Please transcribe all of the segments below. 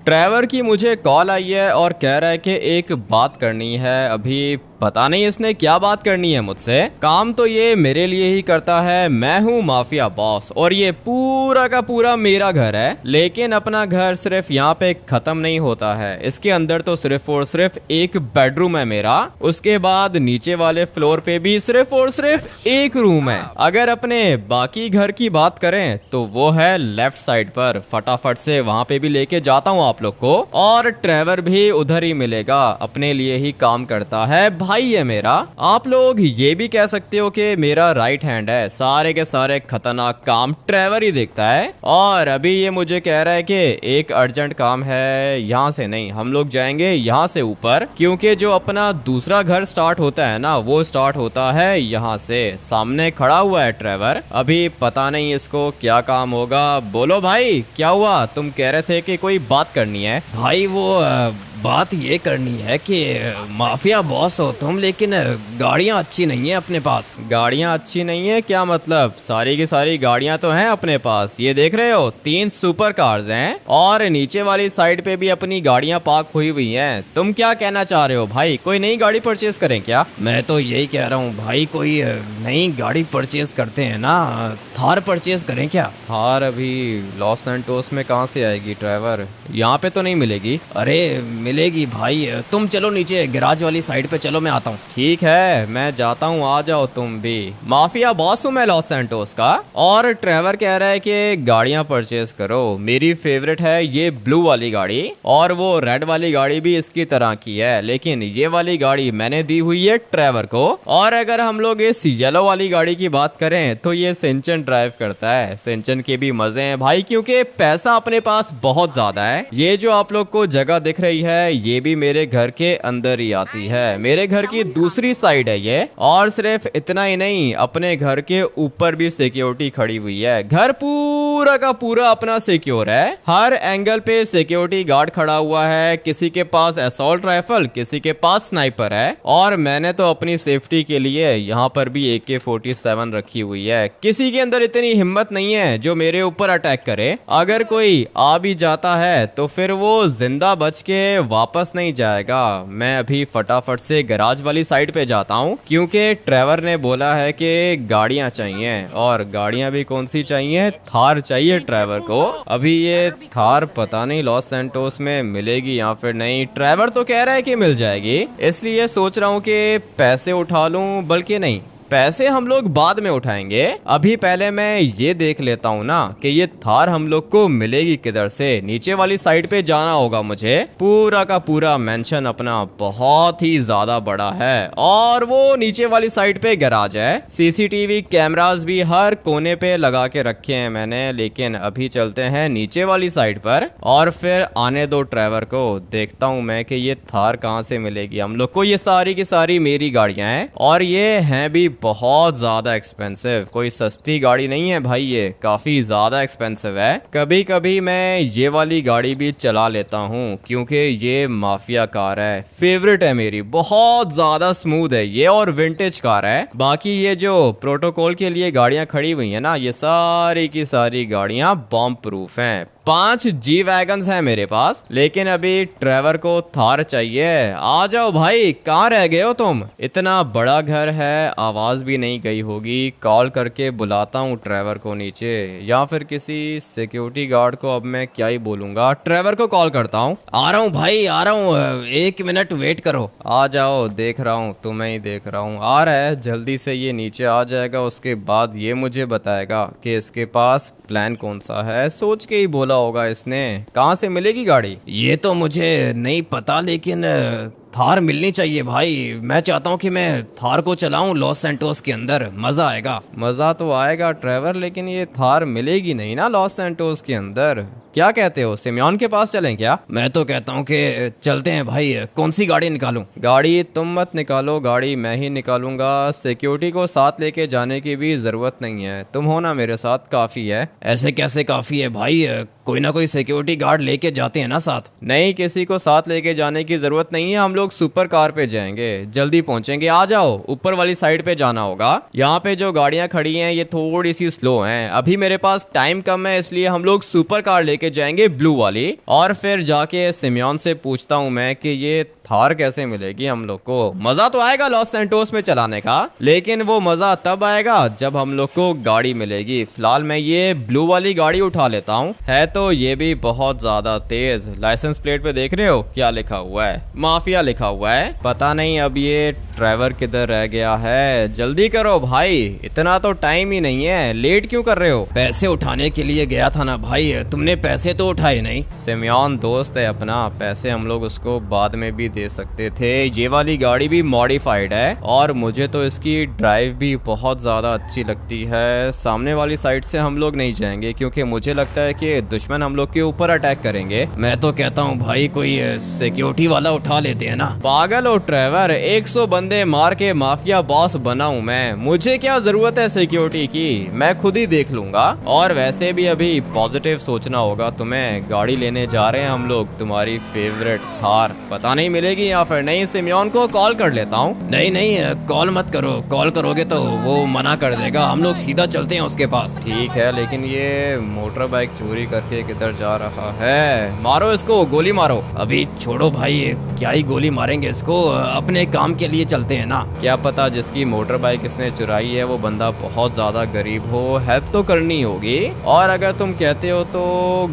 Trevor की मुझे call आई है और कह रहा है कि एक बात करनी है। अभी पता नहीं इसने क्या बात करनी है मुझसे। काम तो ये मेरे लिए ही करता है, मैं हूँ माफिया बॉस और ये पूरा का पूरा मेरा घर है। लेकिन अपना घर सिर्फ यहाँ पे खत्म नहीं होता है, इसके अंदर तो सिर्फ और सिर्फ एक बेडरूम है मेरा। उसके बाद नीचे वाले फ्लोर पे भी सिर्फ और सिर्फ एक रूम है। अगर अपने बाकी घर की बात करें तो वो है लेफ्ट साइड पर। फटाफट से वहाँ पे भी लेके जाता हूँ आप लोग को। और ट्रेवर भी उधर ही मिलेगा, अपने लिए ही काम करता है, भाई है मेरा। आप लोग ये भी कह सकते हो कि मेरा राइट हैंड है, सारे के सारे खतरनाक काम ट्रेवर ही देखता है। और अभी ये मुझे कह रहा है कि एक अर्जेंट काम है, यहाँ से नहीं, हम लोग जाएंगे यहाँ से ऊपर, क्योंकि जो अपना दूसरा घर स्टार्ट होता है ना वो स्टार्ट होता है यहाँ से। सामने खड़ा हुआ है ट्रेवर, अभी पता नहीं इसको क्या काम होगा। बोलो भाई क्या हुआ, तुम कह रहे थे कि कोई बात करनी है। भाई वो बात ये करनी है कि माफिया बॉस हो तुम, लेकिन गाड़ियाँ अच्छी नहीं है अपने पास। गाड़ियाँ अच्छी नहीं है क्या मतलब? सारी की सारी गाड़ियाँ तो हैं अपने पास, ये देख रहे हो 3 सुपर कार्स हैं और नीचे वाली साइड पे भी अपनी गाड़ियाँ पार्क हुई हुई हैं। तुम क्या कहना चाह रहे हो भाई, कोई नई गाड़ी परचेज करें क्या? मैं तो यही कह रहा हूँ भाई, कोई नई गाड़ी परचेज करते हैं ना, थार परचेज करें क्या? थार अभी लॉस सैंटोस में कहाँ से आएगी ड्राइवर, यहाँ पे तो नहीं मिलेगी। अरे मिलेगी भाई, तुम चलो नीचे गैराज वाली साइड पे चलो, मैं आता हूँ। ठीक है मैं जाता हूँ, आ जाओ तुम भी। माफिया बॉस हूँ मैं लॉस सैंटोस का। और ट्रेवर कह रहा है कि गाड़ियाँ परचेज करो, मेरी फेवरेट है ये ब्लू वाली गाड़ी और वो रेड वाली गाड़ी भी इसकी तरह की है, लेकिन ये वाली गाड़ी मैंने दी हुई है ट्रेवर को। और अगर हम लोग इस येलो वाली गाड़ी की बात करें तो ये सिंचन ड्राइव करता है। सिंचन के भी मजे हैं भाई, क्योंकि पैसा अपने पास बहुत ज्यादा है। ये जो आप लोग को जगह दिख रही है ये भी मेरे घर के अंदर ही आती है, मेरे घर की दूसरी साइड है ये। और सिर्फ इतना ही नहीं, अपने घर के ऊपर भी सिक्योरिटी खड़ी हुई है। घर पूरा का पूरा अपना सिक्योर है, हर एंगल पे सिक्योरिटी गार्ड खड़ा हुआ है। किसी के पास असॉल्ट राइफल, किसी के पास स्नाइपर है। और मैंने तो अपनी सेफ्टी के लिए यहाँ पर भी AK-47 रखी हुई है। किसी के अंदर इतनी हिम्मत नहीं है जो मेरे ऊपर अटैक करे। अगर कोई आ भी जाता है तो फिर वो जिंदा बच के वापस नहीं जाएगा। मैं अभी फटाफट से गैराज वाली साइड पे जाता हूँ, क्योंकि ट्रेवर ने बोला है कि गाड़ियाँ चाहिए। और गाड़ियाँ भी कौन सी चाहिए, थार चाहिए ट्रेवर को। अभी ये थार पता नहीं लॉस सैंटोस में मिलेगी या फिर नहीं। ट्रेवर तो कह रहा है कि मिल जाएगी, इसलिए सोच रहा हूँ कि पैसे उठा लूँ, बल्कि नहीं, पैसे हम लोग बाद में उठाएंगे। अभी पहले मैं ये देख लेता हूँ ना कि ये थार हम लोग को मिलेगी किधर से। नीचे वाली साइड पे जाना होगा मुझे। पूरा का पूरा मेंशन अपना बहुत ही ज्यादा बड़ा है और वो नीचे वाली साइड पे गैराज है। CCTV कैमरास भी हर कोने पे लगा के रखे हैं मैंने। लेकिन अभी चलते हैं नीचे वाली साइड पर और फिर आने दो ट्रेवर को। देखता हूँ मैं कि ये थार कहाँ से मिलेगी हम लोग को। ये सारी की सारी मेरी गाड़ियां हैं और ये हैं भी बहुत ज्यादा एक्सपेंसिव। कोई सस्ती गाड़ी नहीं है भाई, ये काफी ज्यादा एक्सपेंसिव है। कभी कभी मैं ये वाली गाड़ी भी चला लेता हूँ, क्योंकि ये माफिया कार है, फेवरेट है मेरी, बहुत ज्यादा स्मूथ है ये और विंटेज कार है। बाकी ये जो प्रोटोकॉल के लिए गाड़ियां खड़ी हुई है ना, ये सारी की सारी गाड़ियां बॉम्ब प्रूफ हैं। 5 G-वैगन्स हैं मेरे पास, लेकिन अभी ट्रेवर को थार चाहिए। आ जाओ भाई, कहाँ रह गए हो तुम? इतना बड़ा घर है, आवाज भी नहीं गई होगी। कॉल करके बुलाता हूँ ट्रेवर को नीचे, या फिर किसी सिक्योरिटी गार्ड को। अब मैं क्या ही बोलूंगा, ट्रेवर को कॉल करता हूँ। आ रहा हूँ भाई, आ रहा हूँ, 1 मिनट वेट करो। आ जाओ, देख रहा हूँ, तुम्हें ही देख रहा हूँ। आ रहा है, जल्दी से ये नीचे आ जाएगा। उसके बाद ये मुझे बताएगा कि इसके पास प्लान कौन सा है। सोच के ही बोला होगा इसने। कहाँ से मिलेगी गाड़ी? ये तो मुझे नहीं पता, लेकिन थार मिलनी चाहिए भाई। मैं चाहता हूँ कि मैं थार को चलाऊं लॉस सैंटोस के अंदर, मजा आएगा। मजा तो आएगा ट्रेवर, लेकिन ये थार मिलेगी नहीं ना लॉस सैंटोस के अंदर। क्या कहते हो, सिमियोन के पास चलें क्या? मैं तो कहता हूँ कि चलते हैं भाई। कौन सी गाड़ी निकालूं? गाड़ी तुम मत निकालो, गाड़ी मैं ही निकालूंगा। सिक्योरिटी को साथ लेके जाने की भी जरूरत नहीं है, तुम हो ना मेरे साथ, काफी है। ऐसे कैसे काफी है भाई, कोई ना कोई सिक्योरिटी गार्ड लेके जाते हैं ना साथ। नहीं, किसी को साथ लेके जाने की जरूरत नहीं है। हम लोग सुपर कार पे जाएंगे, जल्दी पहुंचेंगे। आ जाओ, ऊपर वाली साइड पे जाना होगा। यहाँ पे जो गाड़ियां खड़ी हैं ये थोड़ी सी स्लो हैं, अभी मेरे पास टाइम कम है, इसलिए हम लोग सुपर कार लेके जाएंगे ब्लू वाली। और फिर जाके सिमियोन से पूछता हूँ मैं कि ये थार कैसे मिलेगी हम लोग को। मजा तो आएगा लॉस सैंटोस में चलाने का, लेकिन वो मजा तब आएगा जब हम लोग को गाड़ी मिलेगी। फिलहाल मैं ये ब्लू वाली गाड़ी उठा लेता हूँ। है तो ये भी बहुत ज्यादा तेज। लाइसेंस प्लेट पे देख रहे हो क्या लिखा हुआ है? माफिया लिखा हुआ है। पता नहीं अब ये ड्राइवर किधर रह गया है। जल्दी करो भाई, इतना तो टाइम ही नहीं है, लेट क्यों कर रहे हो? पैसे उठाने के लिए गया था ना भाई, तुमने पैसे तो उठाए नहीं। सिमियोन दोस्त है अपना, पैसे हम लोग उसको बाद में भी दे सकते थे। ये वाली गाड़ी भी मॉडिफाइड है और मुझे तो इसकी ड्राइव भी बहुत ज्यादा अच्छी लगती है। सामने वाली साइड से हम लोग नहीं जाएंगे क्योंकि मुझे लगता है कि दुश्मन हम लोग के ऊपर अटैक करेंगे। मैं तो कहता हूँ भाई कोई सिक्योरिटी वाला उठा लेते हैं ना। पागल हो ट्रेवर, 100 बंदे मार के माफिया बॉस बनाऊं मैं? मुझे क्या जरूरत है सिक्योरिटी की, मैं खुद ही देख लूंगा। और वैसे भी अभी पॉजिटिव सोचना होगा तुम्हें। गाड़ी लेने जा रहे हैं हम लोग, तुम्हारी फेवरेट थार। पता नहीं मिलेगी या फिर नहीं। सिमियोन को कॉल कर लेता हूँ। नहीं नहीं, कॉल मत करो, कॉल करोगे तो वो मना कर देगा। हम लोग सीधा चलते हैं उसके पास। ठीक है, लेकिन ये मोटर बाइक चोरी करके किधर जा रहा है? मारो इसको, गोली मारो। अभी छोड़ो भाई, क्या ही गोली मारेंगे इसको, अपने काम के लिए चलते हैं ना। क्या पता जिसकी मोटर बाइक इसने चुराई है वो बंदा बहुत ज्यादा गरीब हो, हेल्प तो करनी होगी। और अगर तुम कहते हो तो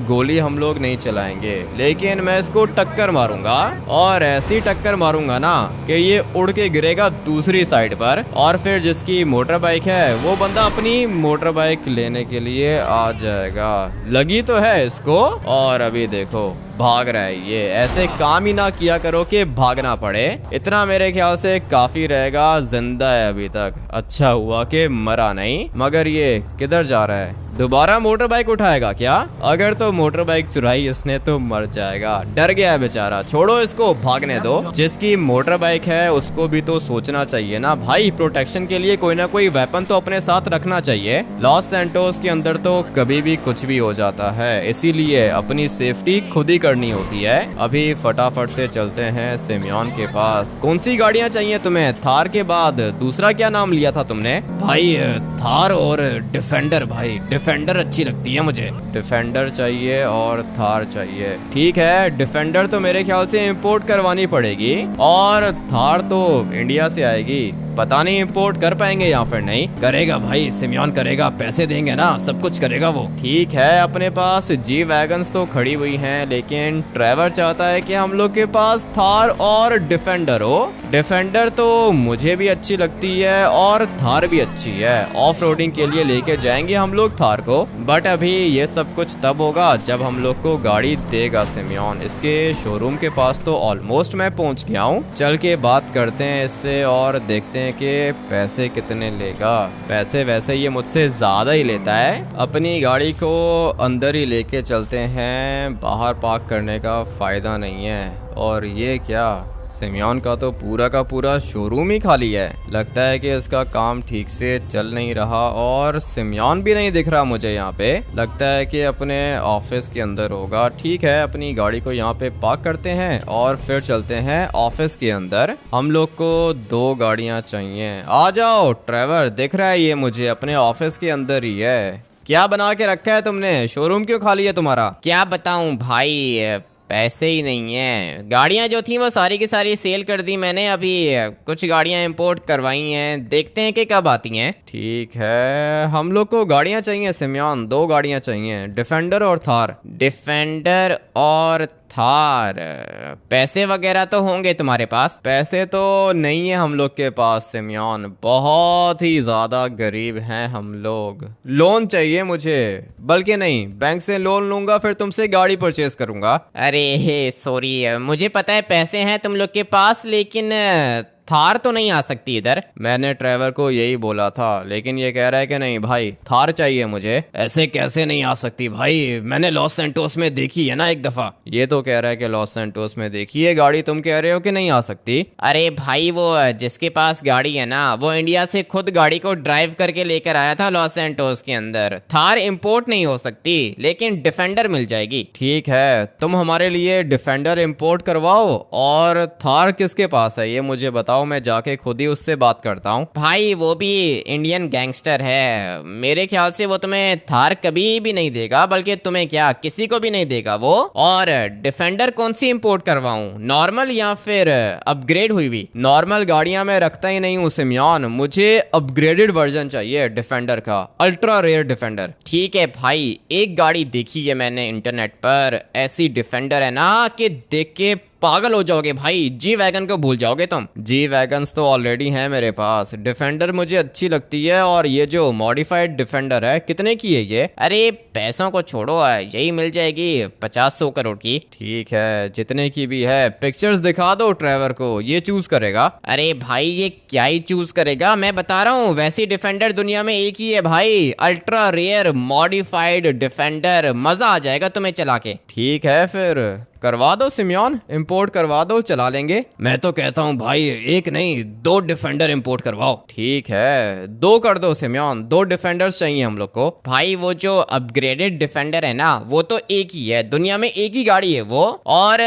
गोली हम लोग नहीं चलाएंगे, लेकिन मैं इसको टक्कर मारूंगा। और ऐसी टक्कर मारूंगा ना कि ये उड़ के गिरेगा दूसरी साइड पर। और फिर जिसकी मोटर बाइक है वो बंदा अपनी मोटर बाइक लेने के लिए आ जाएगा। लगी तो है इसको, और अभी देखो भाग रहा है ये। ऐसे काम ही ना किया करो कि भागना पड़े। इतना मेरे ख्याल से काफी रहेगा। जिंदा है अभी तक, अच्छा हुआ कि मरा नहीं। मगर ये किधर जा रहा है? दोबारा मोटर बाइक उठाएगा क्या? अगर तो मोटर बाइक चुराई इसने तो मर जाएगा। डर गया है बेचारा, छोड़ो इसको, भागने दो। जिसकी मोटर बाइक है उसको भी तो सोचना चाहिए ना भाई, प्रोटेक्शन के लिए कोई ना कोई वेपन तो अपने साथ रखना चाहिए। लॉस सैंटोस के अंदर तो कभी भी कुछ भी हो जाता है, इसीलिए अपनी सेफ्टी खुद ही करनी होती है। अभी फटाफट से चलते हैं सिमियोन के पास। कौन सी गाड़ियां चाहिए तुम्हें? थार के बाद दूसरा क्या नाम लिया था तुमने? भाई थार और डिफेंडर। भाई डिफेंडर अच्छी लगती है मुझे। डिफेंडर चाहिए और थार चाहिए, ठीक है। डिफेंडर तो मेरे ख्याल से इंपोर्ट करवानी पड़ेगी, और थार तो इंडिया से आएगी। पता नहीं इंपोर्ट कर पाएंगे या फिर नहीं। करेगा भाई, सिमियोन करेगा, पैसे देंगे ना, सब कुछ करेगा वो। ठीक है, अपने पास जी वैगन्स तो खड़ी हुई हैं, लेकिन ट्रेवर चाहता है कि हम लोग के पास थार और डिफेंडर हो। डिफेंडर तो मुझे भी अच्छी लगती है और थार भी अच्छी है। ऑफ रोडिंग के लिए लेके जाएंगे हम लोग थार को, बट अभी ये सब कुछ तब होगा जब हम लोग को गाड़ी देगा सिमियोन। इसके शोरूम के पास तो ऑलमोस्ट मैं पहुंच गया हूँ। चल के बात करते हैं इससे और देखते हैं कि पैसे कितने लेगा। पैसे वैसे ये मुझसे ज्यादा ही लेता है। अपनी गाड़ी को अंदर ही लेके चलते हैं, बाहर पार्क करने का फायदा नहीं है। और ये क्या, सिमियोन का तो पूरा का पूरा शोरूम ही खाली है। लगता है कि इसका काम ठीक से चल नहीं रहा, और सिमियोन भी नहीं दिख रहा मुझे यहाँ पे। लगता है कि अपने ऑफिस के अंदर होगा। ठीक है, अपनी गाड़ी को यहाँ पे पार्क करते हैं और फिर चलते हैं ऑफिस के अंदर। हम लोग को 2 गाड़ियाँ चाहिए। आ जाओ ट्रेवर, दिख रहा है ये मुझे, अपने ऑफिस के अंदर ही है। क्या बना के रखा है तुमने? शोरूम क्यों खाली है तुम्हारा? क्या बताऊं भाई, पैसे ही नहीं है। गाड़ियां जो थी वो सारी की सारी सेल कर दी मैंने। अभी कुछ गाड़ियां इंपोर्ट करवाई हैं, देखते हैं कि कब आती हैं। ठीक है, हम लोग को गाड़ियां चाहिए सिमियोन, 2 गाड़ियां चाहिए, डिफेंडर और थार। डिफेंडर और थार, पैसे वगैरह तो होंगे तुम्हारे पास? पैसे तो नहीं है हम लोग के पास सिमियोन, बहुत ही ज्यादा गरीब हैं हम लोग। लोन चाहिए मुझे, बल्कि नहीं, बैंक से लोन लूंगा फिर तुमसे गाड़ी परचेज करूंगा। अरे सॉरी, मुझे पता है पैसे हैं तुम लोग के पास, लेकिन थार तो नहीं आ सकती इधर। मैंने ट्रेवर को यही बोला था, लेकिन ये कह रहा है कि नहीं भाई थार चाहिए मुझे। ऐसे कैसे नहीं आ सकती भाई, मैंने लॉस सैंटोस में देखी है ना एक दफा। ये तो कह रहा है कि लॉस सैंटोस में देखी है गाड़ी, तुम कह रहे हो कि नहीं आ सकती। अरे भाई वो जिसके पास गाड़ी है ना, वो इंडिया से खुद गाड़ी को ड्राइव करके लेकर आया था लॉस सैंटोस के अंदर। थार इंपोर्ट नहीं हो सकती, लेकिन डिफेंडर मिल जाएगी। ठीक है, तुम हमारे लिए डिफेंडर इंपोर्ट करवाओ, और थार किसके पास है ये मुझे बताओ, मैं जाके खुद ही उससे बात करता हूँ। भाई वो भी इंडियन गैंगस्टर है, मेरे ख्याल से वो तुम्हें थार कभी भी नहीं देगा, बल्कि तुम्हें क्या किसी को भी नहीं देगा वो। और डिफेंडर कौन सी इंपोर्ट करवाऊं, नॉर्मल या फिर अपग्रेड हुई हुई? नॉर्मल गाड़ियां मैं रखता ही नहीं हूँ सिमयान, मुझे अपग्रेडेड वर्जन चाहिए डिफेंडर का, अल्ट्रा रेयर डिफेंडर। ठीक है भाई, एक गाड़ी देखी है मैंने इंटरनेट पर, ऐसी डिफेंडर है ना कि देख के पागल हो जाओगे भाई, जी वैगन को भूल जाओगे तुम। जी वैगन्स तो ऑलरेडी हैं मेरे पास, डिफेंडर मुझे अच्छी लगती है। और ये जो मॉडिफाइड डिफेंडर है कितने की है ये? अरे पैसों को छोड़ो, यही मिल जाएगी 50-100 करोड़ की। ठीक है, जितने की भी है पिक्चर्स दिखा दो ट्रेवर को, ये चूज करेगा। अरे भाई ये क्या ही चूज करेगा, मैं बता रहा हूँ वैसी डिफेंडर दुनिया में एक ही है भाई, अल्ट्रा रेयर मॉडिफाइड डिफेंडर, मजा आ जाएगा तुम्हें चला के। ठीक है फिर करवा दो सिमयोन, इंपोर्ट करवा दो, चला लेंगे। मैं तो कहता हूँ भाई एक नहीं 2 डिफेंडर इंपोर्ट करवाओ। ठीक है 2 कर दो सिमयोन, 2 डिफेंडर्स चाहिए हम लोग को। भाई वो जो अपग्रेडेड डिफेंडर है ना, वो तो एक ही है, दुनिया में एक ही गाड़ी है वो। और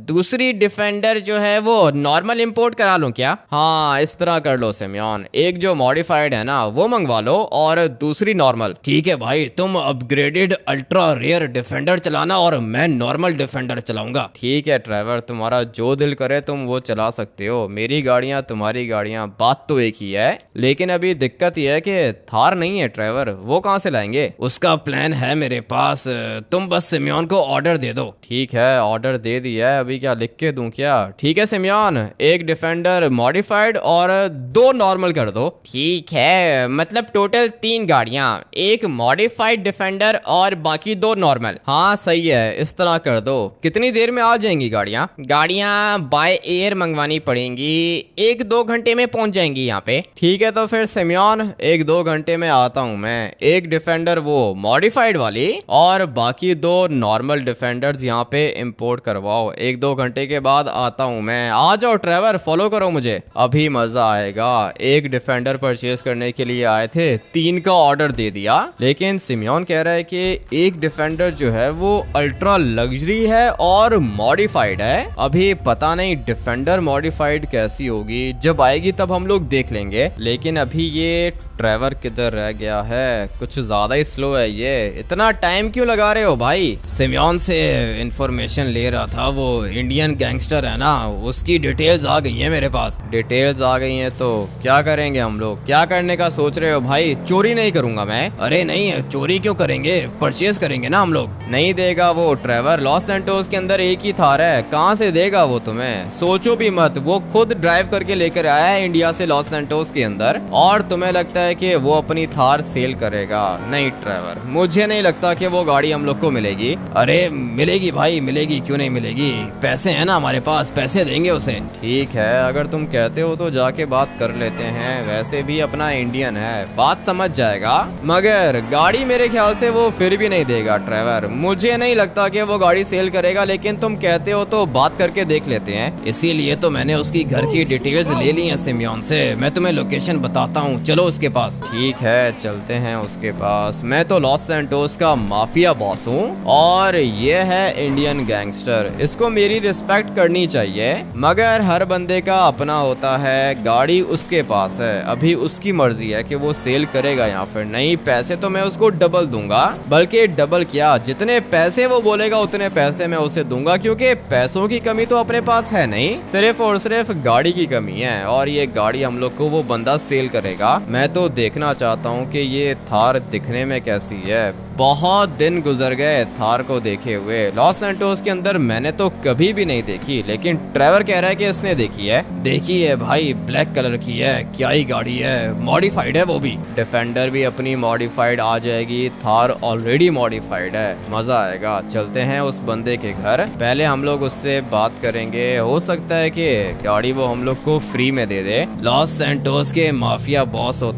दूसरी डिफेंडर जो है वो नॉर्मल इंपोर्ट करा लूं क्या? हाँ इस तरह कर लो सिमयोन, एक जो मॉडिफाइड है ना वो मंगवा लो, और दूसरी नॉर्मल। ठीक है भाई, तुम अपग्रेडेड अल्ट्रा रेयर डिफेंडर चलाना और मैं नॉर्मल डिफेंडर चलाऊंगा। ठीक है ट्रेवर, तुम्हारा जो दिल करे तुम वो चला सकते हो, मेरी गाड़ियां तुम्हारी गाड़ियां, बात तो एक ही है। लेकिन अभी दिक्कत यह है कि थार नहीं है ट्रेवर, वो कहाँ से लाएंगे? उसका प्लान है मेरे पास, तुम बस सिमयोन को ऑर्डर दे दो। ठीक है ऑर्डर दे दिया है, अभी क्या लिख के दूं क्या? ठीक है सिमयोन, एक डिफेंडर मॉडिफाइड और 2 नॉर्मल कर दो। ठीक है, मतलब टोटल 3 गाड़ियां, एक मॉडिफाइड डिफेंडर और बाकी 2 नॉर्मल। हाँ सही है, इस तरह कर दो। कितनी देर में आ जाएंगी गाड़ियाँ? गाड़ियाँ बाय एयर मंगवानी पड़ेंगी, 1-2 घंटे में पहुंच जाएंगी यहाँ पे। ठीक है तो फिर सिमयोन 1-2 घंटे में आता हूँ मैं, एक डिफेंडर वो मॉडिफाइड वाली और बाकी 2 नॉर्मल डिफेंडर्स यहाँ पे इंपोर्ट करवाओ, 1-2 घंटे के बाद आता हूँ मैं। आ जाओ ट्रेवर, फॉलो करो मुझे, अभी मजा आएगा। एक डिफेंडर परचेज करने के लिए आए थे, 3 का ऑर्डर दे दिया, लेकिन सिमयोन कह रहा है कि एक डिफेंडर जो है वो अल्ट्रा लग्जरी है और मॉडिफाइड है। अभी पता नहीं डिफेंडर मॉडिफाइड कैसी होगी, जब आएगी तब हम लोग देख लेंगे। लेकिन अभी ये ट्रेवर किधर रह गया है? कुछ ज्यादा ही स्लो है ये, इतना टाइम क्यों लगा रहे हो भाई? सिमयोन से इंफॉर्मेशन ले रहा था, वो इंडियन गैंगस्टर है ना, उसकी डिटेल्स आ गई है मेरे पास। डिटेल्स आ गई हैं तो क्या करेंगे हम लोग? क्या करने का सोच रहे हो भाई? चोरी नहीं करूंगा मैं। अरे नहीं, चोरी क्यों करेंगे, परचेज करेंगे ना हम लोग। नहीं देगा वो ट्रेवर, लॉस सैंटोस के अंदर एक ही थार है, कहाँ से देगा वो तुम्हें? सोचो भी मत, वो खुद ड्राइव करके लेकर आया है इंडिया से लॉस सैंटोस के अंदर, और तुम्हें लगता है कि वो अपनी थार सेल करेगा? नहीं ट्रेवर, मुझे नहीं लगता कि वो गाड़ी हम लोग को मिलेगी। अरे मिलेगी भाई, मिलेगी, क्यों नहीं मिलेगी, पैसे हैं ना हमारे पास, पैसे देंगे उसे। ठीक है अगर तुम कहते हो तो जाके बात कर लेते हैं, वैसे भी अपना इंडियन है, बात समझ जाएगा। मगर गाड़ी मेरे ख्याल से वो फिर भी नहीं देगा ट्रेवर, मुझे नहीं लगता कि वो गाड़ी सेल करेगा, लेकिन तुम कहते हो तो बात करके देख लेते हैं। इसीलिए तो मैंने उसकी घर की डिटेल्स ले ली है सिमयोन से, मैं तुम्हें लोकेशन बताता हूँ, चलो उसके पास। ठीक है चलते हैं उसके पास। मैं तो लॉस सैंटोस का माफिया बॉस हूँ और ये है इंडियन गैंगस्टर, इसको मेरी रिस्पेक्ट करनी चाहिए। मगर हर बंदे का अपना होता है, गाड़ी उसके पास है, अभी उसकी मर्जी है कि वो सेल करेगा या फिर नहीं। पैसे तो मैं उसको डबल दूंगा, बल्कि डबल क्या, जितने पैसे वो बोलेगा उतने पैसे मैं उसे दूंगा, क्योंकि पैसों की कमी तो अपने पास है नहीं, सिर्फ और सिर्फ गाड़ी की कमी है। और ये गाड़ी हम लोग को वो बंदा सेल करेगा। मैं तो देखना चाहता हूँ कि ये थार दिखने में कैसी है। बहुत दिन गुजर गए थार को देखे हुए। लॉस सैंटोस के अंदर मैंने तो कभी भी नहीं देखी, लेकिन ट्रेवर कह रहा है कि इसने देखी है। देखी है भाई, ब्लैक कलर की है, क्या ही गाड़ी है, मॉडिफाइड है वो भी। डिफेंडर भी अपनी मॉडिफाइड आ जाएगी, थार ऑलरेडी मॉडिफाइड है, मजा आएगा। चलते हैं उस बंदे के घर, पहले हम लोग उससे बात करेंगे, हो सकता है कि गाड़ी वो हम लोग को फ्री में दे दे। लॉस सैंटोस के माफिया बॉस हो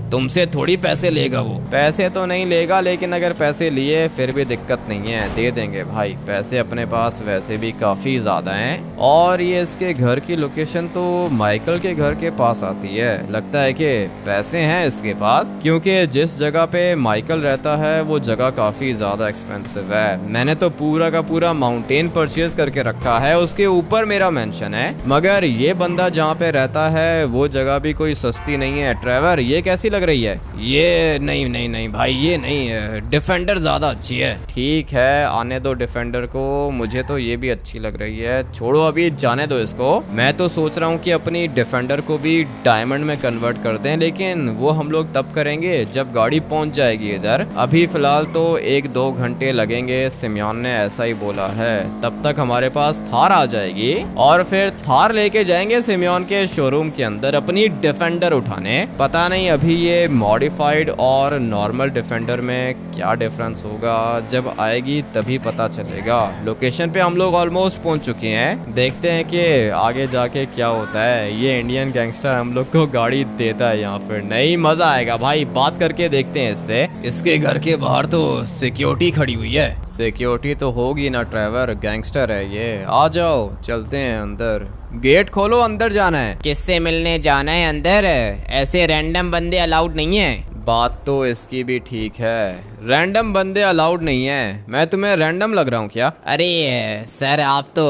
तुमसे थोड़ी पैसे लेगा वो। पैसे तो नहीं लेगा, लेकिन अगर पैसे लिए फिर भी दिक्कत नहीं है, दे देंगे भाई। पैसे अपने पास वैसे भी काफी ज्यादा हैं। और ये इसके घर की लोकेशन तो माइकल के घर के पास आती है। लगता है कि पैसे हैं इसके पास, क्योंकि जिस जगह पे माइकल रहता है वो जगह काफी ज्यादा एक्सपेंसिव है। मैंने तो पूरा का पूरा माउंटेन परचेज करके रखा है, उसके ऊपर मेरा मेंशन है। मगर ये बंदा जहाँ पे रहता है वो जगह भी कोई सस्ती नहीं है। ट्रेवर, ये कैसी लग रही है? ये नहीं नहीं नहीं भाई, ये नहीं है, डिफेंडर ज्यादा अच्छी है। ठीक है, आने दो डिफेंडर को, मुझे तो ये भी अच्छी लग रही है। छोड़ो अभी, जाने दो इसको। मैं तो सोच रहा हूँ कि अपनी डिफेंडर को भी डायमंड में कन्वर्ट कर दें, लेकिन वो हम लोग तब करेंगे जब गाड़ी पहुंच जाएगी इधर। अभी फिलहाल तो 1-2 घंटे लगेंगे, सिमियोन ने ऐसा ही बोला है। तब तक हमारे पास थार आ जाएगी और फिर थार लेके जाएंगे सिमियोन के शोरूम के अंदर अपनी डिफेंडर उठाने। पता नहीं अभी ये मॉडिफाइड और नॉर्मल डिफेंडर में क्या डिफरेंस होगा, जब आएगी तभी पता चलेगा। लोकेशन पे हम लोग ऑलमोस्ट पहुंच चुके हैं, देखते हैं कि आगे जाके क्या होता है। ये इंडियन गैंगस्टर हम लोग को गाड़ी देता है यहाँ फिर नहीं, मजा आएगा भाई। बात करके देखते हैं इससे। इसके घर के बाहर तो सिक्योरिटी खड़ी हुई है। सिक्योरिटी तो होगी ना ट्रेवर, गैंगस्टर है ये। आ जाओ, चलते हैं अंदर। गेट खोलो, अंदर जाना है। किससे मिलने जाना है अंदर? ऐसे रैंडम बंदे अलाउड नहीं है। बात तो इसकी भी ठीक है, रैंडम बंदे अलाउड नहीं है। मैं तुम्हें रैंडम लग रहा हूँ क्या? अरे सर, आप तो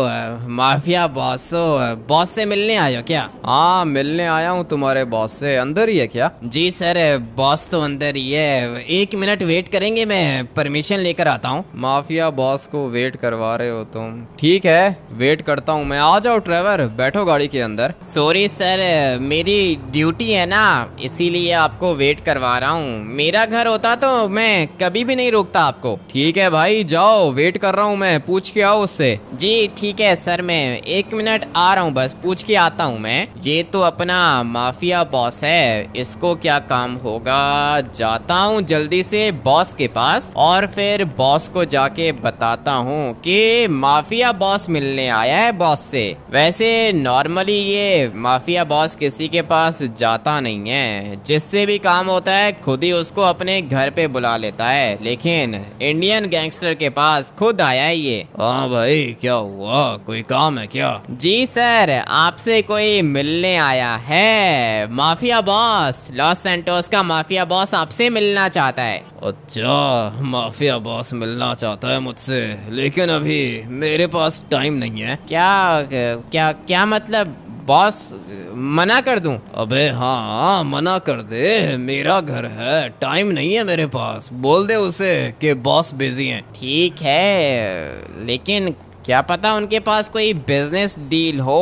माफिया बॉस हो, बॉस से मिलने आए हो क्या? हाँ, मिलने आया हूँ तुम्हारे बॉस से। अंदर ही है क्या? जी सर, बॉस तो अंदर ही है। 1 मिनट वेट करेंगे, मैं परमिशन लेकर आता हूँ। माफिया बॉस को वेट करवा रहे हो तुम? ठीक है, वेट करता हूँ मैं। आ जाओ ट्रेवर, बैठो गाड़ी के अंदर। सॉरी सर, मेरी ड्यूटी है ना, इसीलिए आपको वेट करवा रहा हूँ। मेरा घर होता तो मैं कभी भी नहीं रोकता आपको। ठीक है भाई, जाओ, वेट कर रहा हूँ मैं, पूछ के आओ उससे। जी ठीक है सर, मैं 1 मिनट आ रहा हूँ, बस पूछ के आता हूँ मैं। ये तो अपना माफिया बॉस है, इसको क्या काम होगा। जाता हूँ जल्दी से बॉस के पास और फिर बॉस को जाके बताता हूँ कि माफिया बॉस मिलने आया है बॉस से। वैसे नॉर्मली ये माफिया बॉस किसी के पास जाता नहीं है, जिससे भी काम होता है खुद ही उसको अपने घर पे बुला लेता है, लेकिन इंडियन गैंगस्टर के पास खुद आया है ये। हाँ भाई, क्या हुआ, कोई काम है क्या? जी सर, आपसे कोई मिलने आया है। माफिया बॉस, लॉस सैंटोस का माफिया बॉस आपसे मिलना चाहता है। अच्छा, माफिया बॉस मिलना चाहता है मुझसे, लेकिन अभी मेरे पास टाइम नहीं है। क्या क्या क्या मतलब बॉस, मना कर दूं? अबे हाँ, मना कर दे, मेरा घर है, टाइम नहीं है मेरे पास। बोल दे उसे कि बॉस बिजी हैं। ठीक है, लेकिन क्या पता उनके पास कोई बिजनेस डील हो।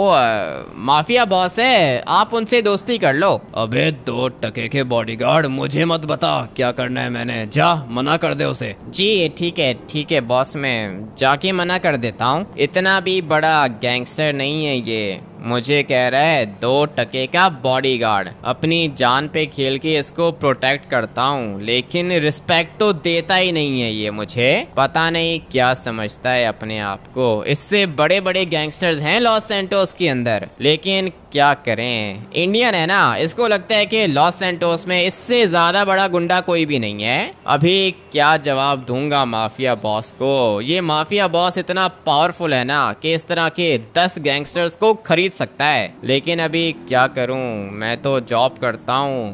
माफिया बॉस है, आप उनसे दोस्ती कर लो। अबे 2 टके के बॉडीगार्ड, मुझे मत बता क्या करना है मैंने। जा, मना कर दे उसे। जी ठीक है बॉस, मैं जाके मना कर देता हूँ। इतना भी बड़ा गैंगस्टर नहीं है ये, मुझे कह रहा है 2 टके का बॉडीगार्ड। अपनी जान पे खेल के इसको प्रोटेक्ट करता हूँ, लेकिन रिस्पेक्ट तो देता ही नहीं है ये मुझे। पता नहीं क्या समझता है अपने आप को। इससे बड़े बड़े गैंगस्टर्स हैं लॉस सैंटोस के अंदर, लेकिन क्या करें, इंडियन है ना, इसको लगता है कि लॉस सैंटोस में इससे ज्यादा बड़ा गुंडा कोई भी नहीं है। अभी क्या जवाब दूंगा माफिया बॉस को। ये माफिया बॉस इतना पावरफुल है ना कि इस तरह के 10 गैंगस्टर्स को खरीद सकता है, लेकिन अभी क्या करूं, मैं तो जॉब करता हूं।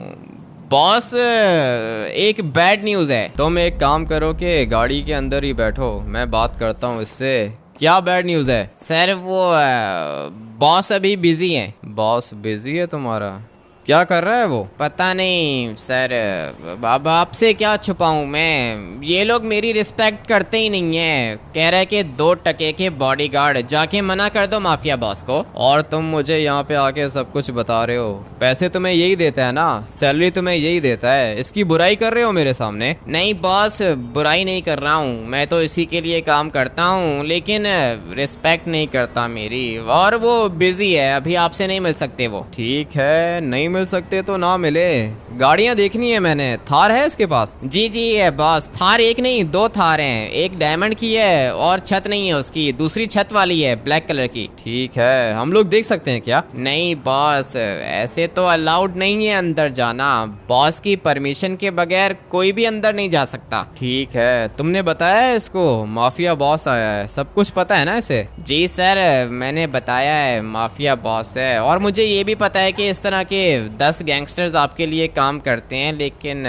बॉस, एक बैड न्यूज़ है। तुम एक काम करो कि गाड़ी के अंदर ही बैठो, मैं बात करता हूँ इससे। क्या बैड न्यूज़ है? सर वो बॉस अभी बिजी हैं। बॉस बिजी है तुम्हारा? क्या कर रहा है वो? पता नहीं सर, अब आपसे क्या छुपाऊं मैं, ये लोग मेरी रिस्पेक्ट करते ही नहीं है। कह रहे कि 2 टके के बॉडीगार्ड, जाके मना कर दो माफिया बॉस को। और तुम मुझे यहाँ पे आके सब कुछ बता रहे हो? पैसे तुम्हें यही देता है ना, सैलरी तुम्हें यही देता है, इसकी बुराई कर रहे हो मेरे सामने? नहीं बॉस, बुराई नहीं कर रहा हूँ, मैं तो इसी के लिए काम करता हूँ, लेकिन रिस्पेक्ट नहीं करता मेरी, और वो बिजी है, अभी आपसे नहीं मिल सकते वो। ठीक है, नहीं मिल सकते तो ना मिले। गाड़ियाँ देखनी है मैंने, थार है इसके पास? जी जी है बॉस, थार एक नहीं 2 थार हैं, एक डायमंड की है और छत नहीं है उसकी, दूसरी छत वाली है ब्लैक कलर की। ठीक है, हम लोग देख सकते हैं क्या? नहीं बॉस, ऐसे तो अलाउड नहीं है अंदर जाना, बॉस की परमिशन के बगैर कोई भी अंदर नहीं जा सकता। ठीक है, तुमने बताया है इसको माफिया बॉस आया है, सब कुछ पता है ना इसे? जी सर, मैंने बताया है माफिया बॉस है, और मुझे ये भी पता है कि इस तरह के 10 गैंगस्टर्स आपके लिए काम करते हैं, लेकिन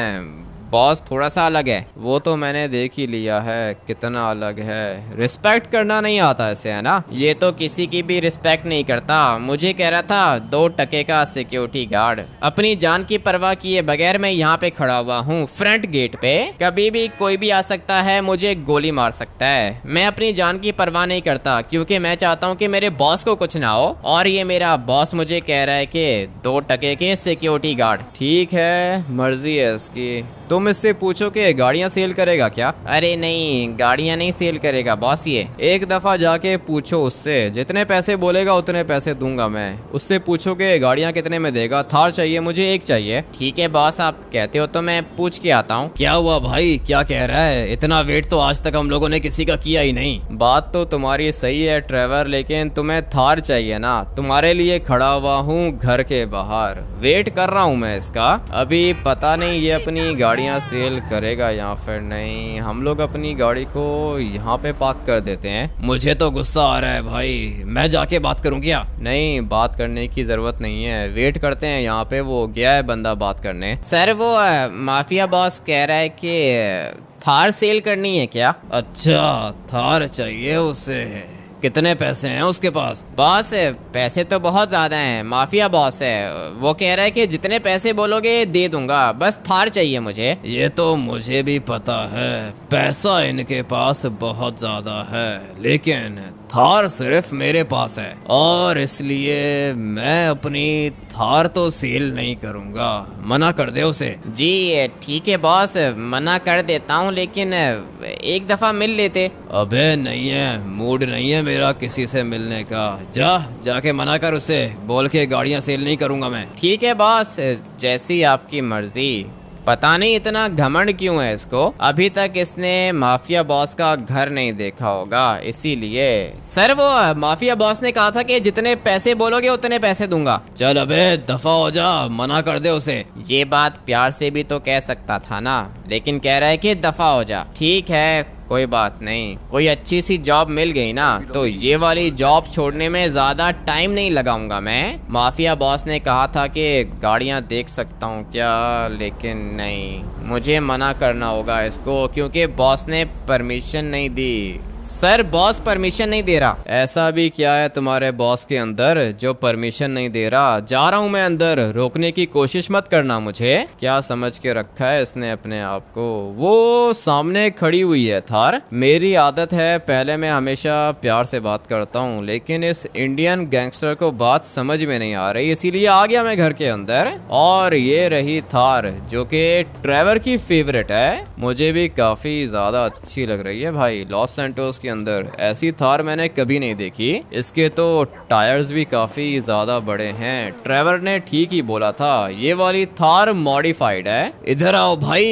बॉस थोड़ा सा अलग है। वो तो मैंने देख ही लिया है कितना अलग है, रिस्पेक्ट करना नहीं आता ऐसे, है ना? ये तो किसी की भी रिस्पेक्ट नहीं करता। मुझे कह रहा था 2 टके का सिक्योरिटी गार्ड, अपनी जान की परवाह किए बगैर मैं यहाँ पे खड़ा हुआ हूँ फ्रंट गेट पे, कभी भी कोई भी आ सकता है, मुझे गोली मार सकता है। मैं अपनी जान की परवाह नहीं करता, क्योंकि मैं चाहता हूँ कि मेरे बॉस को कुछ ना हो, और ये मेरा बॉस मुझे कह रहा है कि 2 टके के सिक्योरिटी गार्ड। ठीक है, मर्जी है इसकी। तुम इससे पूछो कि गाड़ियां सेल करेगा क्या? अरे नहीं, गाड़ियां नहीं सेल करेगा बॉस ये। एक दफा जाके पूछो उससे, जितने पैसे बोलेगा उतने पैसे दूंगा मैं। उससे पूछो कि गाड़ियां कितने में देगा। थार चाहिए मुझे, एक चाहिए। ठीक है बॉस, आप कहते हो तो मैं पूछ के आता हूँ। क्या हुआ भाई, क्या कह रहा है? इतना वेट तो आज तक हम लोगों ने किसी का किया ही नहीं। बात तो तुम्हारी सही है ट्रेवर, लेकिन तुम्हें थार चाहिए ना। तुम्हारे लिए खड़ा हुआ हूँ घर के बाहर, वेट कर रहा हूँ मैं इसका। अभी पता नहीं ये अपनी गाड़ियां सेल करेगा या फिर नहीं। हम लोग अपनी गाड़ी को यहाँ पे पार्क कर देते हैं। मुझे तो गुस्सा आ रहा है भाई, मैं जाके बात करूँ क्या? नहीं, बात करने की जरूरत नहीं है, वेट करते हैं यहाँ पे। वो गया है बंदा बात करने। सर वो माफिया बॉस कह रहा है कि थार सेल करनी है क्या? अच्छा, थार चाहिए उसे। कितने पैसे हैं उसके पास? बॉस पैसे तो बहुत ज्यादा हैं, माफिया बॉस है, वो कह रहा है कि जितने पैसे बोलोगे दे दूंगा, बस थार चाहिए मुझे। ये तो मुझे भी पता है, पैसा इनके पास बहुत ज्यादा है, लेकिन थार सिर्फ मेरे पास है, और इसलिए मैं अपनी थार तो सेल नहीं करूंगा। मना कर दे उसे। जी ठीक है बॉस, मना कर देता हूँ, लेकिन एक दफा मिल लेते। अबे नहीं है, मूड नहीं है मेरा किसी से मिलने का। जाके मना कर उसे, बोल के गाड़ियां सेल नहीं करूंगा मैं। ठीक है बॉस, जैसी आपकी मर्जी। पता नहीं इतना घमंड क्यों है इसको, अभी तक इसने माफिया बॉस का घर नहीं देखा होगा, इसीलिए। सर वो माफिया बॉस ने कहा था कि जितने पैसे बोलोगे उतने पैसे दूंगा। चल अबे दफा हो जा, मना कर दे उसे। ये बात प्यार से भी तो कह सकता था ना, लेकिन कह रहा है कि दफा हो जा। ठीक है, कोई बात नहीं, कोई अच्छी सी जॉब मिल गई ना तो ये वाली जॉब छोड़ने में ज्यादा टाइम नहीं लगाऊंगा मैं। माफिया बॉस ने कहा था कि गाड़ियां देख सकता हूँ क्या, लेकिन नहीं, मुझे मना करना होगा इसको, क्योंकि बॉस ने परमिशन नहीं दी। सर बॉस परमिशन नहीं दे रहा। ऐसा भी क्या है तुम्हारे बॉस के अंदर जो परमिशन नहीं दे रहा? जा रहा हूँ मैं अंदर, रोकने की कोशिश मत करना मुझे। क्या समझ के रखा है इसने अपने आप को? वो सामने खड़ी हुई है थार। मेरी आदत है, पहले मैं हमेशा प्यार से बात करता हूँ, लेकिन इस इंडियन गैंगस्टर को बात समझ में नहीं आ रही, इसीलिए आ गया मैं घर के अंदर। और ये रही थार, जो कि ट्रेवर की फेवरेट है, मुझे भी काफी ज्यादा अच्छी लग रही है भाई। लॉस सैंटोस के अंदर ऐसी थार मैंने कभी नहीं देखी। इसके तो टायर्स भी काफी ज्यादा बड़े हैं। ट्रेवर ने ठीक ही बोला था, ये वाली थार मॉडिफाइड है। इधर आओ भाई,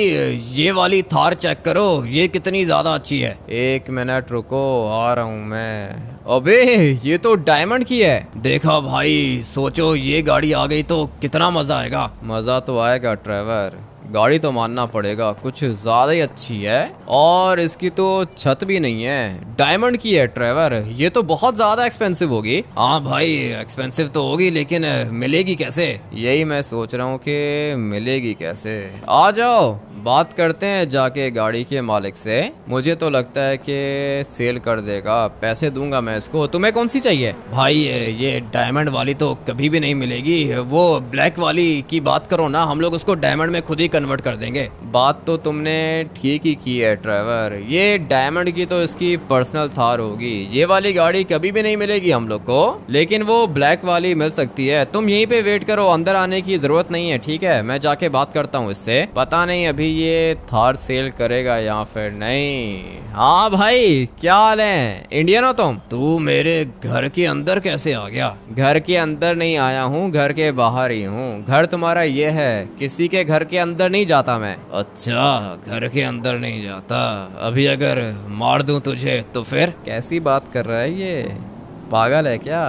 ये वाली थार चेक करो, ये कितनी ज्यादा अच्छी है। 1 मिनट रुको, आ रहा हूँ मैं। अबे ये तो डायमंड की है। देखा भाई, सोचो ये गाड़ी आ गई तो कितना मजा आएगा। मजा तो आएगा ट्रेवर, गाड़ी तो मानना पड़ेगा कुछ ज्यादा ही अच्छी है, और इसकी तो छत भी नहीं है, डायमंड की है ट्रेवर। ये तो बहुत ज्यादा एक्सपेंसिव होगी। हाँ भाई एक्सपेंसिव तो होगी, लेकिन मिलेगी कैसे? यही मैं सोच रहा हूँ कि मिलेगी कैसे। आ जाओ बात करते हैं जाके गाड़ी के मालिक से। मुझे तो लगता है कि सेल कर देगा, पैसे दूंगा मैं इसको। तुम्हें कौन सी चाहिए? भाई ये डायमंड वाली तो कभी भी नहीं मिलेगी, वो ब्लैक वाली की बात करो ना, हम लोग उसको डायमंड में खुद ही कन्वर्ट कर देंगे। बात तो तुमने ठीक ही की है ट्रेवर, ये डायमंड की तो इसकी पर्सनल थार होगी, ये वाली गाड़ी कभी भी नहीं मिलेगी हम लोग को, लेकिन वो ब्लैक वाली मिल सकती है। तुम यहीं पे वेट करो, अंदर आने की जरूरत नहीं है, ठीक है? मैं जाके बात करता हूँ इससे। पता नहीं अभी ये थार सेल करेगा या फिर नहीं। हाँ भाई क्या हाल है, इंडियन हो तुम? तू मेरे घर के अंदर कैसे आ गया? घर के अंदर नहीं आया हूँ, घर के बाहर ही हूँ। घर तुम्हारा ये है, किसी के घर के अंदर नहीं जाता मैं। अच्छा घर के अंदर नहीं जाता, अभी अगर मार दूं तुझे तो फिर? कैसी बात कर रहा है ये, पागल है क्या?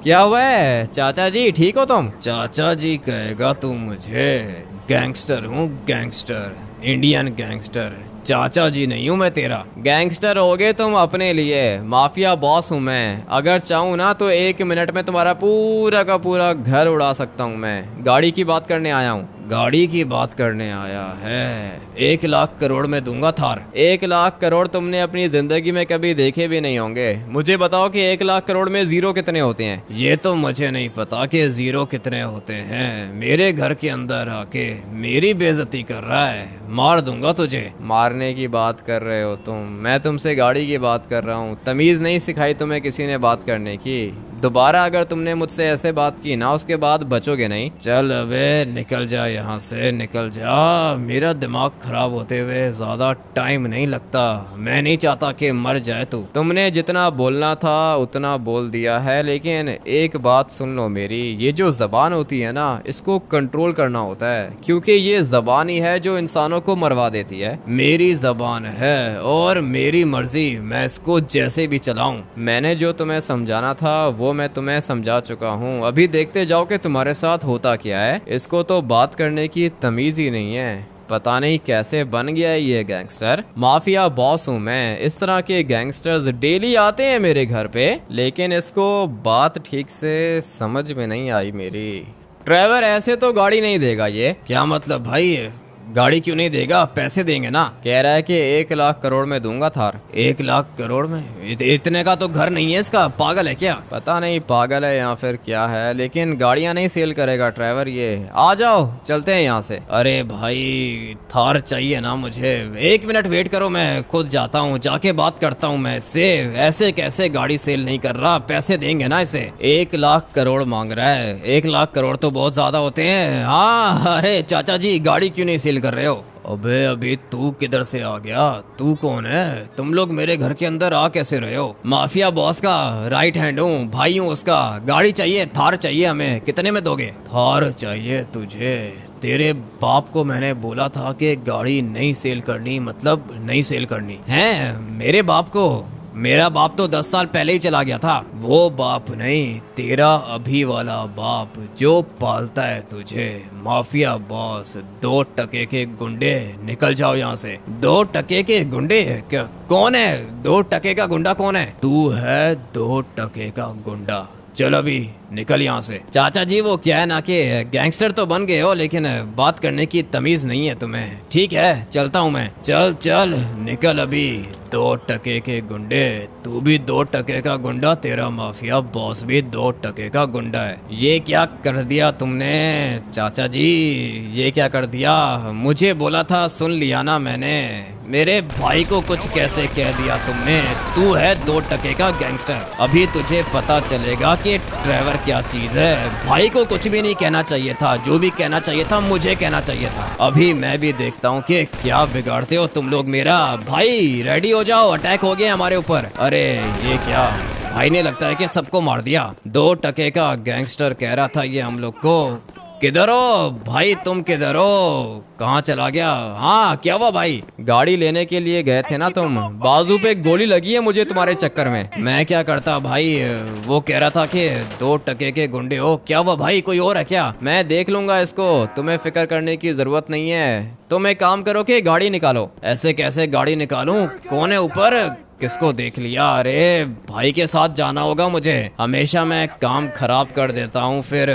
क्या हुआ है चाचा जी, ठीक हो तुम? चाचा जी कहेगा तू मुझे? गैंगस्टर हूँ गैंगस्टर, इंडियन गैंगस्टर, चाचा जी नहीं हूँ मैं तेरा। गैंगस्टर होगे तुम अपने लिए, माफिया बॉस हूँ मैं। अगर चाहूँ ना तो 1 मिनट में तुम्हारा पूरा का पूरा घर उड़ा सकता हूँ मैं। गाड़ी की बात करने आया हूँ। गाड़ी की बात करने आया है? 1 लाख करोड़ में दूंगा थार। 1 लाख करोड़ तुमने अपनी जिंदगी में कभी देखे भी नहीं होंगे। मुझे बताओ कि 1 लाख करोड़ में जीरो कितने होते हैं? ये तो मुझे नहीं पता कि जीरो कितने होते हैं। मेरे घर के अंदर आके मेरी बेइज्जती कर रहा है, मार दूंगा तुझे। मारने की बात कर रहे हो तुम, मैं तुमसे गाड़ी की बात कर रहा हूँ। तमीज नहीं सिखाई तुम्हें किसी ने बात करने की? दोबारा अगर तुमने मुझसे ऐसे बात की ना, उसके बाद बचोगे नहीं। चल अबे निकल जा यहाँ से, निकल जा। मेरा दिमाग खराब होते हुए ज्यादा टाइम नहीं लगता, मैं नहीं चाहता कि मर जाए तू। तुमने जितना बोलना था उतना बोल दिया है, लेकिन एक बात सुन लो मेरी, ये जो जबान होती है ना, इसको कंट्रोल करना होता है, क्योंकि ये जबान ही है जो इंसानों को मरवा देती है। मेरी जबान है और मेरी मर्जी, मैं इसको जैसे भी चलाऊं। मैंने जो तुम्हें समझाना था वो मैं तुम्हें समझा चुका हूँ। अभी देखते जाओ कि तुम्हारे साथ होता क्या है। इसको तो बात करने की तमीज ही नहीं है, पता नहीं कैसे बन गया है ये गैंगस्टर। माफिया बॉस हूँ मैं, इस तरह के गैंगस्टर्स डेली आते हैं मेरे घर पे, लेकिन इसको बात ठीक से समझ में नहीं आई मेरी। ट्रेवर ऐसे तो गाड़ी नहीं देगा ये। क्या मतलब भाई, गाड़ी क्यों नहीं देगा? पैसे देंगे ना। कह रहा है कि 1 लाख करोड़ में दूंगा थार। 1 लाख करोड़ में? इतने का तो घर नहीं है इसका, पागल है क्या? पता नहीं पागल है या फिर क्या है, लेकिन गाड़ियां नहीं सेल करेगा ट्रेवर ये। आ जाओ चलते हैं यहाँ से। अरे भाई थार चाहिए ना मुझे, 1 मिनट वेट करो, मैं खुद जाता हूँ, जाके बात करता हूँ मैं इससे। ऐसे कैसे गाड़ी सेल नहीं कर रहा? पैसे देंगे ना इसे। 1 लाख करोड़ मांग रहा है, 1 लाख करोड़ तो बहुत ज्यादा होते हैं। हाँ अरे चाचा जी गाड़ी क्यों नहीं सेल कर रहे हो? अबे अभी तू किधर से आ गया? तू कौन है? तुम लोग मेरे घर के अंदर आ कैसे रहे हो? माफिया बॉस का राइट हैंड हूँ, भाई हूँ उसका। गाड़ी चाहिए, थार चाहिए हमें, कितने में दोगे? थार चाहिए तुझे? तेरे बाप को मैंने बोला था कि गाड़ी नहीं सेल करनी, मतलब नहीं सेल करनी है। मेरे बाप को? मेरा बाप तो 10 साल पहले ही चला गया था। वो बाप नहीं, तेरा अभी वाला बाप जो पालता है तुझे। माफिया बॉस, 2 टके के गुंडे, निकल जाओ यहाँ से। 2 टके के गुंडे? क्या कौन है 2 टके का गुंडा? कौन है? तू है 2 टके का गुंडा, चल अभी निकल यहाँ से। चाचा जी वो क्या है ना कि गैंगस्टर तो बन गए हो, लेकिन बात करने की तमीज नहीं है तुम्हें। ठीक है चलता हूँ मैं, चल चल निकल अभी। 2 टके के गुंडे, तू भी 2 टके का गुंडा, तेरा माफिया बॉस भी 2 टके का गुंडा है। ये क्या कर दिया तुमने चाचा जी, ये क्या कर दिया? मुझे बोला था, सुन लिया ना मैंने। मेरे भाई को कुछ कैसे कह दिया तुमने? तू है 2 टके का गैंगस्टर, अभी तुझे पता चलेगा कि ट्रेवर क्या चीज है। भाई को कुछ भी नहीं कहना चाहिए था, जो भी कहना चाहिए था मुझे कहना चाहिए था। अभी मैं भी देखता हूँ कि क्या बिगाड़ते हो तुम लोग मेरा। भाई रेडी हो जाओ, अटैक हो गया हमारे ऊपर। अरे ये क्या, भाई ने लगता है कि सबको मार दिया। 2 टके का गैंगस्टर कह रहा था ये हम लोग को। किधर हो भाई, तुम किधर हो, कहाँ चला गया? हाँ क्या हुआ भाई? गाड़ी लेने के लिए गए थे ना तुम, बाजू पे गोली लगी है मुझे तुम्हारे चक्कर में। मैं क्या करता भाई, वो कह रहा था कि 2 टके के गुंडे हो। क्या हुआ भाई, कोई और है क्या? मैं देख लूंगा इसको, तुम्हें फिक्र करने की जरूरत नहीं है। तुम एक काम करो कि गाड़ी निकालो। ऐसे कैसे गाड़ी निकालूं, कौन है ऊपर? किसको देख लिया? अरे भाई के साथ जाना होगा मुझे, हमेशा मैं काम खराब कर देता हूँ, फिर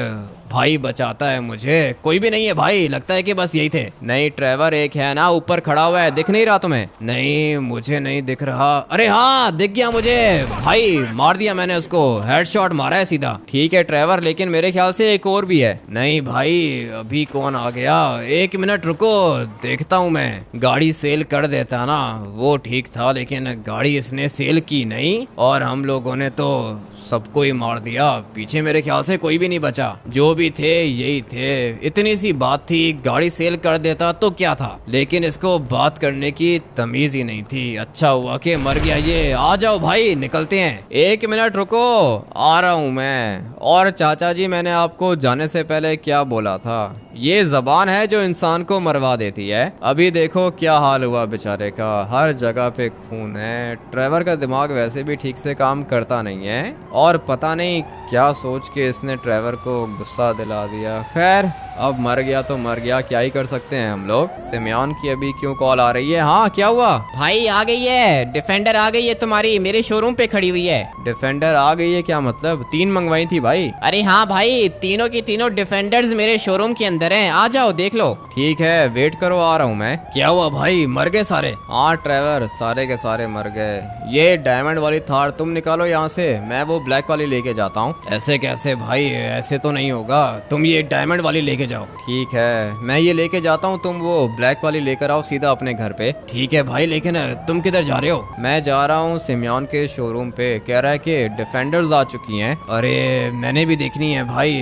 भाई बचाता है मुझे। कोई भी नहीं है भाई, लगता है कि बस यही थे। नहीं ट्रेवर, एक है ना ऊपर खड़ा हुआ है, दिख नहीं रहा तुम्हें? नहीं मुझे नहीं दिख रहा। अरे हाँ दिख गया मुझे भाई, मार दिया मैंने उसको, हेडशॉट मारा है सीधा। ठीक है ट्रेवर, लेकिन मेरे ख्याल से एक और भी है। नहीं भाई अभी कौन आ गया, 1 मिनट रुको, देखता हूँ मैं। गाड़ी सेल कर देता ना, वो ठीक था, लेकिन गाड़ी इसने सेल की नहीं और हम लोगों ने तो सबको ही मार दिया। पीछे मेरे ख्याल से कोई भी नहीं बचा, जो भी थे यही थे। इतनी सी बात थी, गाड़ी सेल कर देता तो क्या था, लेकिन इसको बात करने की तमीज ही नहीं थी। अच्छा हुआ कि मर गया ये। आ जाओ भाई निकलते हैं। 1 मिनट रुको, आ रहा हूँ मैं। और चाचा जी, मैंने आपको जाने से पहले क्या बोला था, ये जबान है जो इंसान को मरवा देती है। अभी देखो क्या हाल हुआ बेचारे का, हर जगह पे खून है। ट्रेवर का दिमाग वैसे भी ठीक से काम करता नहीं है और पता नहीं क्या सोच के इसने ट्रेवर को गुस्सा दिला दिया। खैर अब मर गया तो मर गया, क्या ही कर सकते हैं हम लोग। सिमयान की अभी क्यों कॉल आ रही है? हाँ क्या हुआ? भाई आ गई है, डिफेंडर आ गई है तुम्हारी, मेरे शोरूम पे खड़ी हुई है। डिफेंडर आ गई है? क्या मतलब? 3 मंगवाई थी भाई। अरे हाँ भाई, तीनों की तीनों डिफेंडर्स मेरे शोरूम के अंदर हैं, आ जाओ देख लो। ठीक है वेट करो, आ रहा हूँ मैं। क्या हुआ भाई, मर गए सारे? हाँ ट्रेवर, सारे के सारे मर गए। ये डायमंड वाली थार तुम निकालो यहाँ से, मैं वो ब्लैक वाली लेके जाता हूँ। ऐसे कैसे भाई, ऐसे तो नहीं होगा, तुम ये डायमंड वाली लेके जाओ। ठीक है मैं ये लेके जाता हूँ, तुम वो ब्लैक वाली लेकर आओ सीधा अपने घर पे। ठीक है भाई, लेकिन तुम किधर जा रहे हो? मैं जा रहा हूँ सिमयान के शोरूम पे, कह रहा है कि डिफेंडर्स आ चुकी हैं। अरे मैंने भी देखनी है भाई,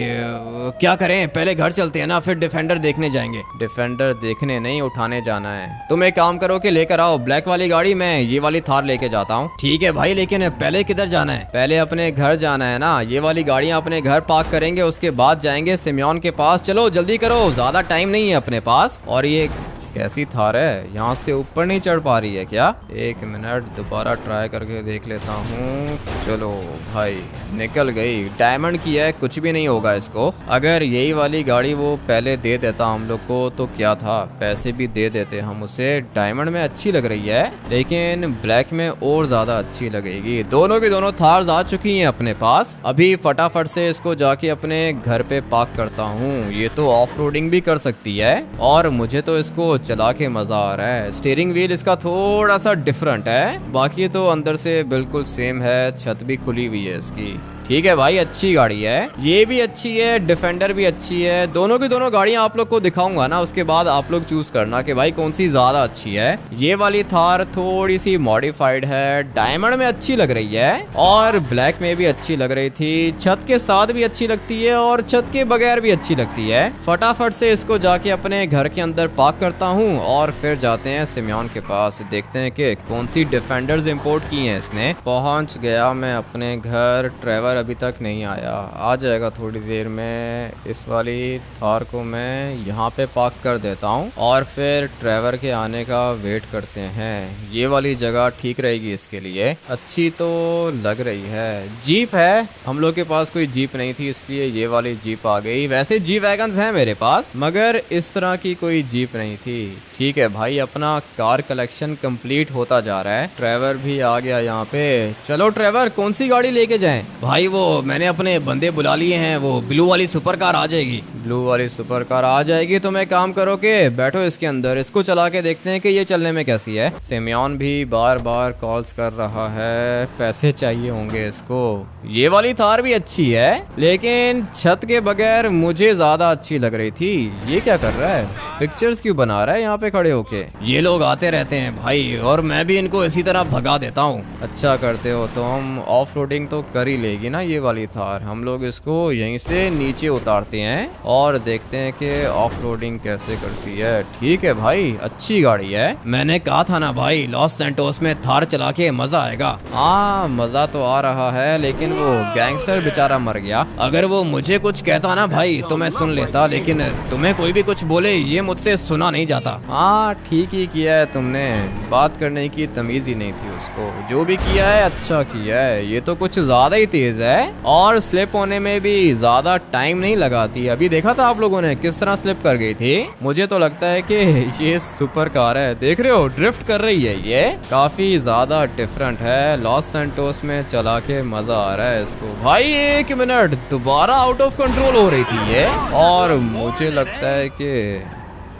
क्या करें, पहले घर चलते हैं ना, फिर डिफेंडर देखने जाएंगे। डिफेंडर देखने नहीं, उठाने जाना है। तुम एक काम करो कि लेकर आओ ब्लैक वाली गाड़ी, मैं ये वाली थार लेके जाता हूँ। ठीक है भाई, लेकिन पहले किधर जाना है? पहले अपने घर जाना है ना, ये वाली गाड़ियाँ अपने घर पार्क करेंगे, उसके बाद जाएंगे सिमयान के पास। चलो जल्दी करो, ज्यादा टाइम नहीं है अपने पास। और ये कैसी थार है, यहाँ से ऊपर नहीं चढ़ पा रही है क्या? 1 मिनट दोबारा ट्राई करके देख लेता हूँ। चलो भाई निकल गई, डायमंड की है, कुछ भी नहीं होगा इसको। अगर यही वाली गाड़ी वो पहले दे देता हम लोग को तो क्या था, पैसे भी दे देते हम उसे। डायमंड में अच्छी लग रही है, लेकिन ब्लैक में और ज्यादा अच्छी लगेगी। दोनों की दोनों थार्स आ चुकी हैं अपने पास। अभी फटाफट से इसको जाके अपने घर पे पार्क करता हूँ। ये तो ऑफ रोडिंग भी कर सकती है और मुझे तो इसको चला के मजा आ रहा है। स्टीयरिंग व्हील इसका थोड़ा सा डिफरेंट है, बाकी तो अंदर से बिल्कुल सेम है। छत भी खुली हुई है इसकी। ठीक है भाई, अच्छी गाड़ी है, ये भी अच्छी है, डिफेंडर भी अच्छी है। दोनों की दोनों गाड़ियां आप लोग को दिखाऊंगा ना, उसके बाद आप लोग चूज करना कि भाई कौन सी ज्यादा अच्छी है। ये वाली थार थोड़ी सी मॉडिफाइड है, डायमंड में अच्छी लग रही है और ब्लैक में भी अच्छी लग रही थी। छत के साथ भी अच्छी लगती है और छत के बगैर भी अच्छी लगती है। फटाफट से इसको जाके अपने घर के अंदर पार्क करता हूँ और फिर जाते हैं सिमयान के पास, देखते हैं कि कौन सी डिफेंडर्स इंपोर्ट की हैं इसने। पहुंच गया मैं अपने घर। ट्रेवर अभी तक नहीं आया, आ जाएगा थोड़ी देर में। इस वाली थार को मैं यहाँ पे पार्क कर देता हूँ और फिर ट्रेवर के आने का वेट करते हैं। ये वाली जगह ठीक रहेगी इसके लिए, अच्छी तो लग रही है। जीप है, हम लोग के पास कोई जीप नहीं थी इसलिए ये वाली जीप आ गई। वैसे जी वैगन्स हैं मेरे पास, मगर इस तरह की कोई जीप नहीं थी। ठीक है भाई, अपना कार कलेक्शन कंप्लीट होता जा रहा है। ट्रेवर भी आ गया यहाँ पे। चलो ट्रेवर, कौन सी गाड़ी लेके जाएं? भाई वो मैंने अपने बंदे बुला लिए हैं, वो ब्लू वाली सुपर कार आ जाएगी। ब्लू वाली सुपर कार आ जाएगी तो मैं काम करो कि बैठो इसके अंदर, इसको चला के देखते हैं कि ये चलने में कैसी है। सिमयान भी बार बार कॉल्स कर रहा है, पैसे चाहिए होंगे इसको। ये वाली थार भी अच्छी है, लेकिन छत के बगैर मुझे ज्यादा अच्छी लग रही थी। ये क्या कर रहा है? पिक्चर्स क्यों बना रहा है यहाँ पे खड़े होके? ये लोग आते रहते हैं भाई, और मैं भी इनको इसी तरह भगा देता हूँ। अच्छा करते हो तो हम ऑफ रोडिंग तो कर ही लेगी ना ये वाली थार। हम लोग इसको यहीं से नीचे उतारते हैं और देखते हैं कि ऑफ रोडिंग कैसे करती है। ठीक है भाई, अच्छी गाड़ी है। मैंने कहा था ना भाई, लॉस सैंटोस में थार चला के मजा आएगा। हाँ मजा तो आ रहा है, लेकिन वो गैंगस्टर बेचारा मर गया। अगर वो मुझे कुछ कहता ना भाई तो मैं सुन लेता, लेकिन तुम्हें कोई भी कुछ बोले ये मुझसे सुना नहीं जाता। हाँ ठीक ही किया है तुमने, बात करने की तमीज ही नहीं थी उसको। जो भी किया है अच्छा किया है। ये तो कुछ ज्यादा ही तेज है और स्लिप होने में भी ज्यादा टाइम नहीं लगाती। अभी देखा था आप लोगों ने किस तरह स्लिप कर गई थी। मुझे तो लगता है कि ये सुपर कार है। देख रहे हो ड्रिफ्ट कर रही है। ये काफी ज्यादा डिफरेंट है। लॉस सैंटोस में चला के मजा आ रहा है इसको। भाई 1 मिनट, दोबारा आउट ऑफ कंट्रोल हो रही थी ये, और मुझे लगता है कि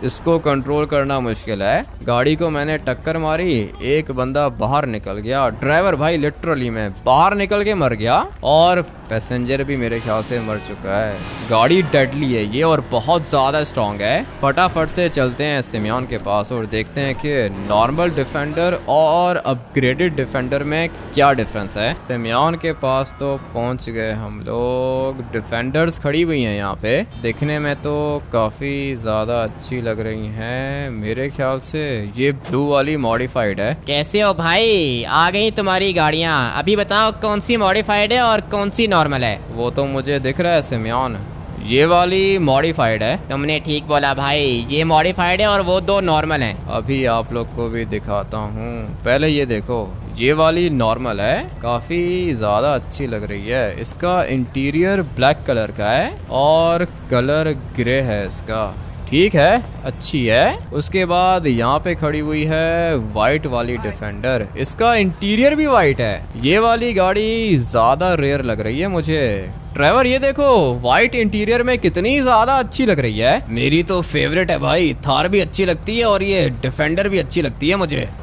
इसको कंट्रोल करना मुश्किल है। गाड़ी को मैंने टक्कर मारी, एक बंदा बाहर निकल गया। ड्राइवर भाई लिटरली में बाहर निकल के मर गया, और पैसेंजर भी मेरे ख्याल से मर चुका है। गाड़ी डेडली है ये और बहुत ज़्यादा स्ट्रॉन्ग है। फटाफट से चलते हैं सिमियन के पास और देखते हैं कि नॉर्मल डिफेंडर और अपग्रेडेड डिफेंडर में क्या डिफरेंस है। सिमियन के पास तो पहुंच गए हम लोग। डिफेंडर्स खड़ी हुई हैं यहाँ पे, दिखने में तो काफ़ी ज़्यादा अच्छी लग रही हैं। मेरे ख्याल से ये ब्लू वाली मॉडिफाइड है। कैसे हो भाई, आ गई तुम्हारी गाड़ियाँ। अभी बताओ कौन सी मॉडिफाइड है और कौन सी नॉर्मल है। वो तो मुझे दिख रहा है सिमियन, ये वाली मॉडिफाइड है। तुमने ठीक बोला भाई, ये मॉडिफाइड है और वो 2 नॉर्मल हैं। अभी आप लोग को भी दिखाता हूँ। पहले ये देखो, ये वाली नॉर्मल है, काफ़ी ज़्यादा अच्छी लग रही है। इसका इंटीरियर ब्लैक कलर का है और कलर ग्रे है इसका। ठीक है, अच्छी है। उसके बाद यहाँ पे खड़ी हुई है वाइट वाली डिफेंडर, इसका इंटीरियर भी वाइट है। ये वाली गाड़ी ज़्यादा रेयर लग रही है मुझे। ड्राइवर ये देखो, वाइट इंटीरियर में कितनी ज्यादा अच्छी लग रही है। मेरी तो फेवरेट है भाई, थार भी अच्छी लगती है और ये डिफेंडर भी अच्छी लगती है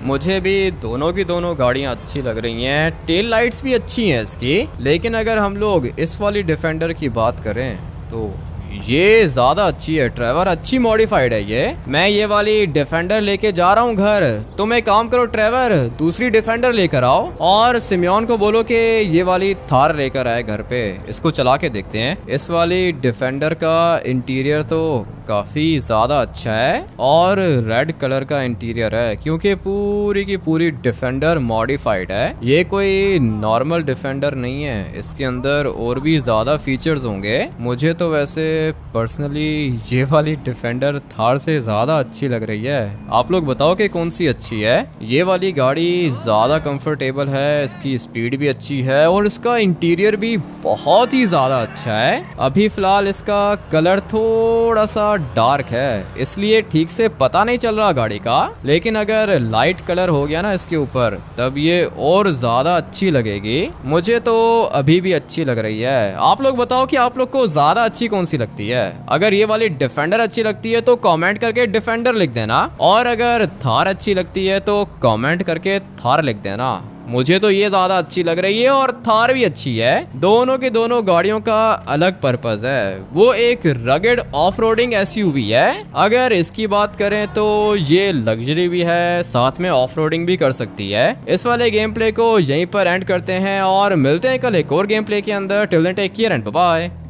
मुझे भी दोनों की दोनों गाड़ियां अच्छी लग रही हैं। टेल लाइट्स भी अच्छी हैं इसकी। लेकिन अगर हम लोग इस वाली डिफेंडर की बात करें तो ये ज्यादा अच्छी है। ट्रेवर अच्छी मॉडिफाइड है ये। मैं ये वाली डिफेंडर लेके जा रहा हूँ घर। तुम एक काम करो ट्रेवर, दूसरी डिफेंडर लेकर आओ और सिमियन को बोलो कि ये वाली थार लेकर आए घर पे। इसको चला के देखते हैं। इस वाली डिफेंडर का इंटीरियर तो काफी ज्यादा अच्छा है और रेड कलर का इंटीरियर है, क्योंकि पूरी की पूरी डिफेंडर मॉडिफाइड है। ये कोई नॉर्मल डिफेंडर नहीं है, इसके अंदर और भी ज्यादा फीचर्स होंगे। मुझे तो वैसे पर्सनली ये वाली डिफेंडर थार से ज्यादा अच्छी लग रही है। आप लोग बताओ कि कौन सी अच्छी है। ये वाली गाड़ी ज्यादा कंफर्टेबल है, इसकी स्पीड भी अच्छी है और इसका इंटीरियर भी बहुत ही ज्यादा अच्छा है। अभी फिलहाल इसका कलर थोड़ा सा डार्क है, इसलिए ठीक से पता नहीं चल रहा गाड़ी का। लेकिन अगर लाइट कलर हो गया ना इसके ऊपर, तब ये और ज्यादा अच्छी लगेगी। मुझे तो अभी भी अच्छी लग रही है। आप लोग बताओ कि आप लोग को ज्यादा अच्छी कौन सी लगती है। अगर ये वाली डिफेंडर अच्छी लगती है तो कमेंट करके डिफेंडर लिख देना, और अगर थार अच्छी लगती है तो कमेंट करके थार लिख देना। मुझे तो ये ज्यादा अच्छी लग रही है और थार भी अच्छी है। दोनों की दोनों गाड़ियों का अलग पर्पस है। वो एक रगेड ऑफ रोडिंग एसयूवी है। अगर इसकी बात करें तो ये लग्जरी भी है, साथ में ऑफ रोडिंग भी कर सकती है। इस वाले गेम प्ले को यहीं पर एंड करते हैं और मिलते हैं कल एक और गेम प्ले के अंदर। Till then take care and bye bye.